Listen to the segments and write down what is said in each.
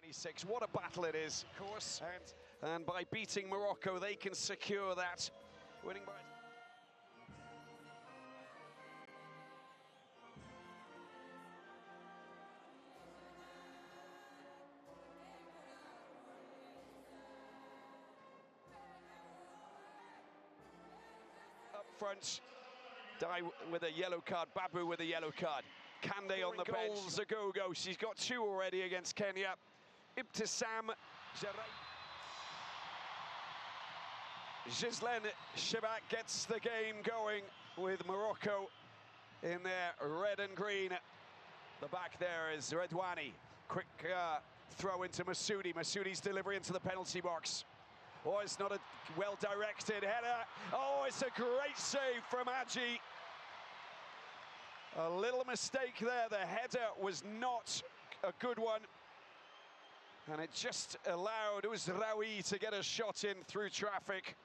26. What a battle it is, of course. And by beating Morocco, they can secure that. Winning by... Up front, Dai with a yellow card, Babu with a yellow card. Kande on the bench. Goals a go-go. She's got 2 already against Kenya. Ibtissam Ghislaine Shebak gets the game going with Morocco in their red and green. The back there is Redouani. Quick throw into Masudi. Masudi's delivery into the penalty box. Oh, it's not a well-directed header. Oh, it's a great save from Aji. A little mistake there. The header was not a good one. And it just allowed Ouzraoui to get a shot in through traffic.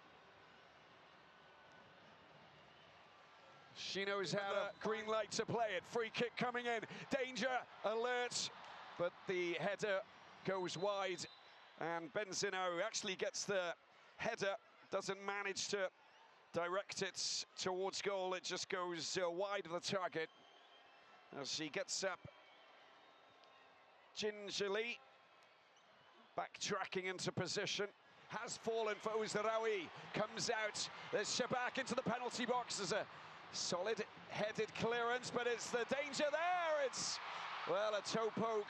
She knows how to green light to play it. Free kick coming in. Danger, alert. But the header goes wide. And Benzino actually gets the header, doesn't manage to direct it towards goal. It just goes wide of the target as she gets up gingerly, backtracking into position. Has fallen for Ouzraoui, comes out. There's Shebak into the penalty box. There's a solid headed clearance, but it's the danger there. It's, well, a toe poke.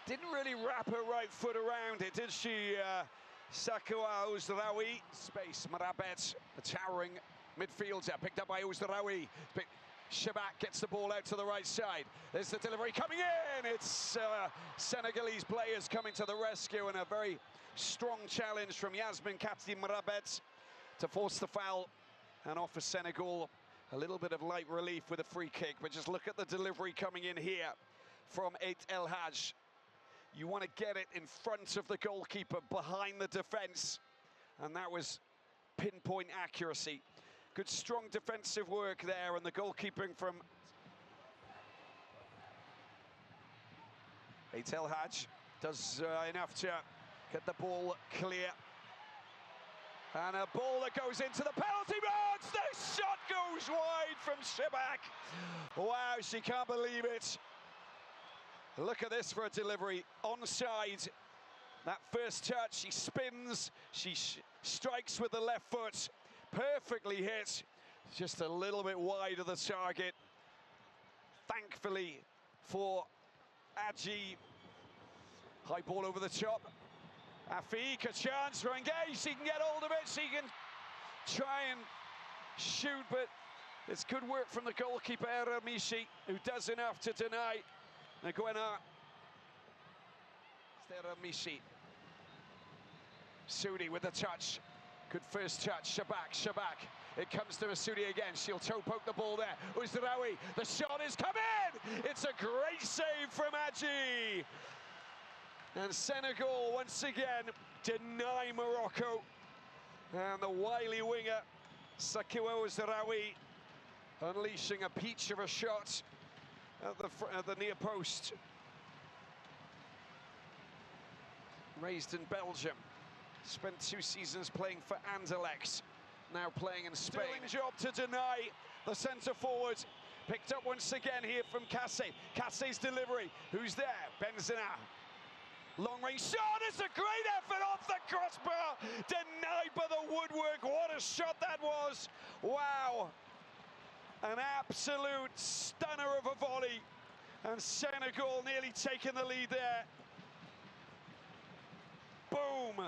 Didn't really wrap her right foot around it, did she? Sakua Ouzraoui. Space, Marabet, a towering midfielder, picked up by Ouzraoui. Shebak gets the ball out to the right side. There's the delivery coming in. It's Senegalese players coming to the rescue, and a very strong challenge from Yasmin Kati Marabet to force the foul and offer Senegal a little bit of light relief with a free kick. But just look at the delivery coming in here from Ait El Hadj. You want to get it in front of the goalkeeper, behind the defence. And that was pinpoint accuracy. Good, strong defensive work there, and the goalkeeping from Ait El Hadj does enough to get the ball clear. And a ball that goes into the penalty box. The shot goes wide from Shebak. Wow, she can't believe it. Look at this for a delivery, onside. That first touch, she spins, she strikes with the left foot, perfectly hit, just a little bit wide of the target. Thankfully for Aji, high ball over the top. Afik, a chance for Engage, she can get hold of it, she can try and shoot, but it's good work from the goalkeeper, Eramishi, who does enough to deny. Nguena, Eramishi. Sudi with the touch. Good first touch. Shebak. It comes to Masudi again. She'll toe poke the ball there. Ouzraoui. The shot is coming. It's a great save from Aji. And Senegal once again deny Morocco. And the wily winger Sakua Ouzraoui unleashing a peach of a shot at the near post. Raised in Belgium, spent 2 seasons playing for Anderlecht, now playing in Spain. Sterling job to deny the centre forward. Picked up once again here from Kassé. Kassé's delivery. Who's there? Benzina. Long range shot. It's a great effort off the crossbar. Denied by the woodwork. What a shot that was. Wow. An absolute stunner of a volley, and Senegal nearly taking the lead there. Boom!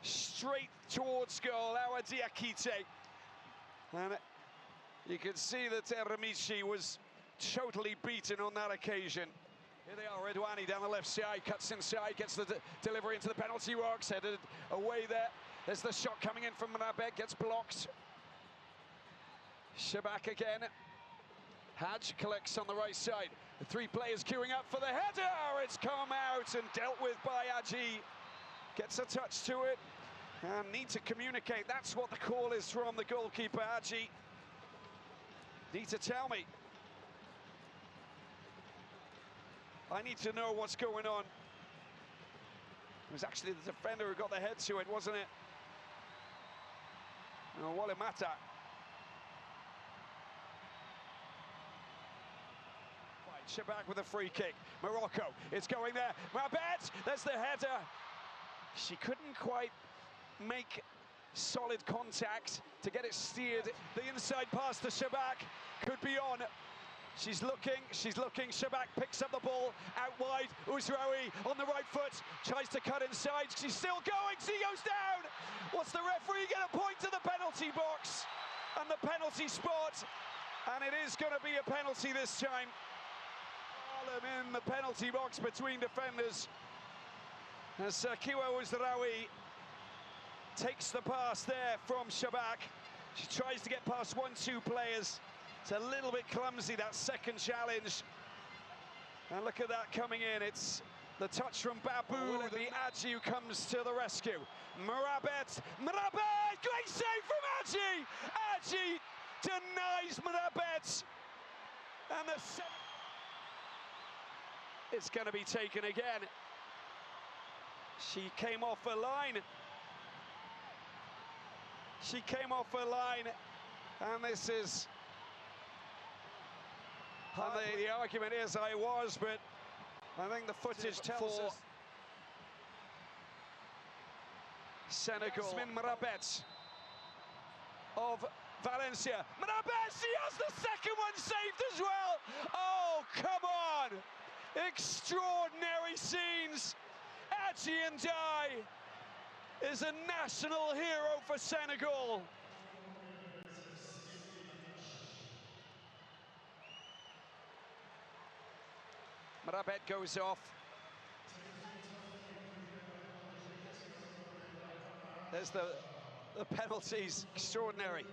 Straight towards goal, Awa Diakite. And you can see that Eramishi was totally beaten on that occasion. Here they are, Redouani down the left side, cuts inside, gets the delivery into the penalty box, headed away there. There's the shot coming in from Marabet, gets blocked. Shebak again. Hadj collects on the right side. The 3 players queuing up for the header. It's come out and dealt with by Aji. Gets a touch to it and need to communicate. That's what the call is from the goalkeeper, Aji. Need to tell me. I need to know what's going on. It was actually the defender who got the head to it, wasn't it? Oh, Walimata. Shabak with a free kick. Morocco, it's going there. Mabet, there's the header. She couldn't quite make solid contact to get it steered. The inside pass to Shabak could be on. She's looking. Shabak picks up the ball out wide. Ouzraoui on the right foot, tries to cut inside. She's still going. She goes down. What's the referee going to point to the penalty box and the penalty spot? And it is going to be a penalty this time. In the penalty box between defenders. As Kiwa Ouzraoui takes the pass there from Shabak. She tries to get past 1-2 players. It's a little bit clumsy, that second challenge. And look at that coming in. It's the touch from Babu, the Adji who comes to the rescue. Marabet, great save from Adji! Adji denies Marabet. And it's going to be taken again. She came off her line. And this is... And the argument is I was, but I think the footage tells us. Senegal. Yasmin Marabet of Valencia. Marabet, she has the second one saved as well. Oh, come on. Extraordinary scenes. Adji Ndiaye is a national hero for Senegal. Marabet goes off. There's the penalties, extraordinary.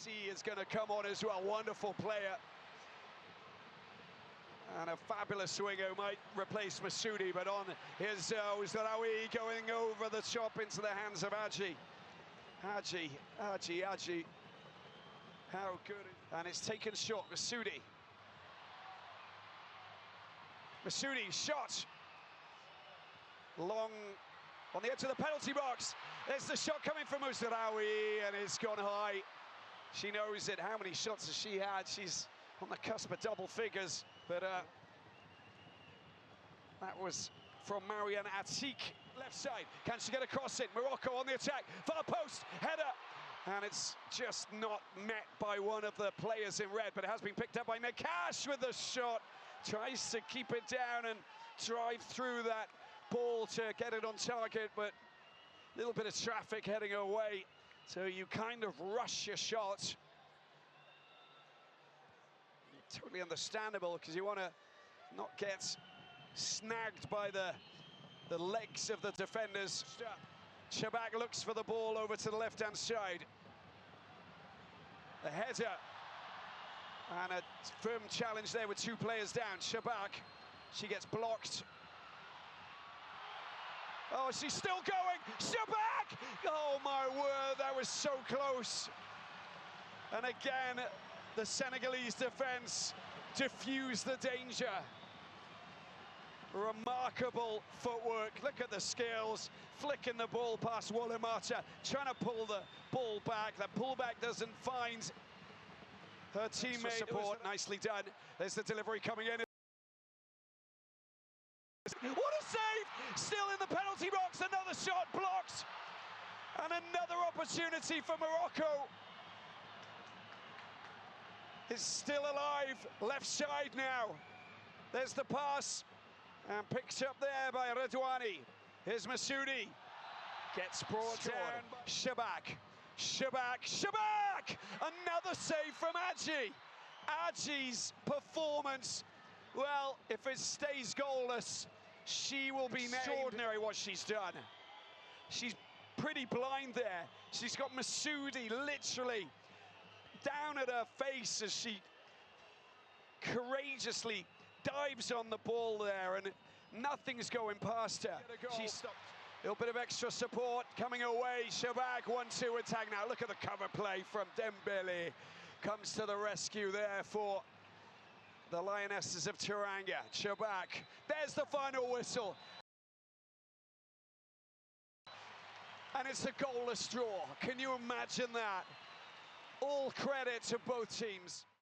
He is going to come on as well, wonderful player. And a fabulous swinger who might replace Masoudi, but on his Ouzraoui going over the top into the hands of Adji. Adji. How good. And it's taken short, Masoudi. Shot. Long on the edge of the penalty box. There's the shot coming from Ouzraoui, and it's gone high. She knows it. How many shots has she had? She's on the cusp of double figures, but that was from Marianne Atik. Left side, can she get across it? Morocco on the attack, far post, header. And it's just not met by one of the players in red, but it has been picked up by Nakash with the shot. Tries to keep it down and drive through that ball to get it on target, but a little bit of traffic heading away. So you kind of rush your shot. Totally understandable, because you want to not get snagged by the legs of the defenders. Shabak looks for the ball over to the left-hand side. The header. And a firm challenge there with two players down. Shabak, she gets blocked. Oh, she's still going. Shabak! Oh, my word, that was so close. And again, the Senegalese defense diffused the danger. Remarkable footwork. Look at the skills. Flicking the ball past Walimata, trying to pull the ball back. That pullback doesn't find her teammate. Support, nicely done. There's the delivery coming in. What a save! Still in the penalty box. Another shot blocked. And another opportunity for Morocco. Is still alive. Left side now. There's the pass. And picked up there by Redouani. Here's Masoudi. Gets brought down. Shabak. Another save from Adji. Adji's performance. Well, if it stays goalless, she will be extraordinary what she's done. She's pretty blind there. She's got Masoudi literally down at her face as she courageously dives on the ball there, and nothing's going past her. She stopped. A little bit of extra support coming away. Shabak 1-2 attack now. Look at the cover play from Dembele. comes to the rescue there for the Lionesses of Teranga. Shabak, there's the final whistle. And it's a goalless draw. Can you imagine that? All credit to both teams.